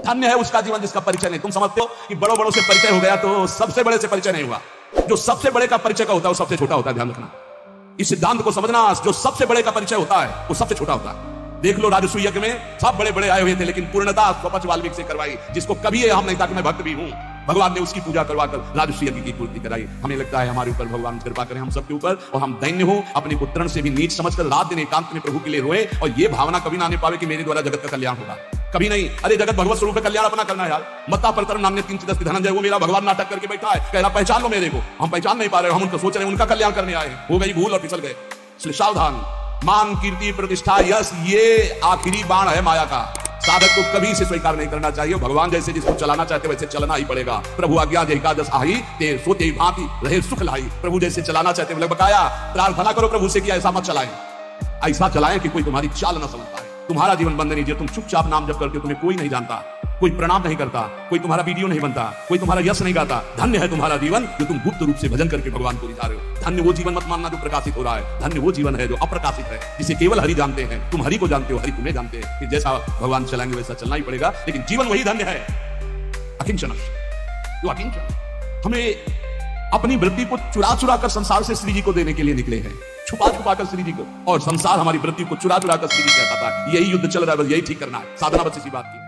धन्य है उसका जीवन जिसका परिचय नहीं। तुम समझते हो कि बड़ों बड़ों से परिचय हो गया तो सबसे बड़े से परिचय नहीं हुआ। जो सबसे बड़े का परिचय का होता है वो सबसे छोटा होता है। ध्यान रखना इस सिद्धांत को समझना। जो सबसे बड़े का परिचय होता है वो सबसे छोटा होता है। देख लो राजसूय यज्ञ में सब बड़े बड़े आए हुए थे, लेकिन पूर्णता स्वपच वाल्मीकि से करवाई। जिसको कभी ये हम नहीं था कि मैं भक्त भी हूं, भगवान ने उसकी पूजा करवाकर राजसूय यज्ञ की पूर्ति कराई। हमें लगता है हमारे ऊपर भगवान कृपा करें हम सबके ऊपर, और हम दैन्य हो अपने पुत्रन से भी नीच समझकर रात दिन एकांत में प्रभु के लिए रोए, और ये भावना कभी ना आने पावे कि मेरे द्वारा जगत का कल्याण होगा। कभी नहीं। अरे जगत भगवत स्वरूप कल्याण अपना करना है यार। मत्ता परतरम नान्य किंचित अस्ति धनंजय, वो मेरा भगवान नाटक करके बैठा है, कह रहा पहचान लो मेरे को। हम पहचान नहीं पा रहे, हम उनको सोच रहे हैं उनका कल्याण करने आए, हो गई भूल और फिसल गए। इसलिए सावधान। मान, कीर्ति, प्रतिष्ठा, यश, ये आखिरी बाण है माया का। साधक को कभी से स्वीकार नहीं करना चाहिए। भगवान जैसे जिसको चलाना चाहते वैसे चलना ही पड़ेगा। प्रभु आज्ञा जय एकादश आही ते सोते भांति रहे सुख लाई। प्रभु जैसे चलाना चाहते बोले बकाया प्रार्थना करो प्रभु से कि ऐसा मत चलाएं, ऐसा चलाएं कि कोई तुम्हारी चाल न समझ पाए। तुम्हारा जीवन बंद नहीं, तुम चुपचाप नाम जप करके तुम्हें कोई नहीं जानता, कोई प्रणाम नहीं करता, कोई तुम्हारा वीडियो नहीं बनता, कोई तुम्हारा यश नहीं गाता। धन्य है तुम्हारा जीवन जो तुम गुप्त रूप से भजन करके भगवान को रिझा रहे हो। धन्य वो जीवन मत मानना जो प्रकाशित हो रहा है, धन्य वो जीवन है जो अप्रकाशित है, जिसे केवल हरि जानते हैं। तुम हरि को जानते हो, हरि तुम्हें जानते हैं। कि जैसा भगवान चलाएंगे वैसा चलना ही पड़ेगा, लेकिन जीवन वही धन्य है। अकिंचन जो अकिंचन। हमें अपनी वृत्ति को चुरा चुरा कर संसार से श्री जी को देने के लिए निकले हैं, छुपा छुपा कर श्री जी को, और संसार हमारी वृत्ति को चुरा चुरा कर श्री जी कहता था। यही युद्ध चल रहा है, बस यही ठीक करना है। साधना बस इसी बात की।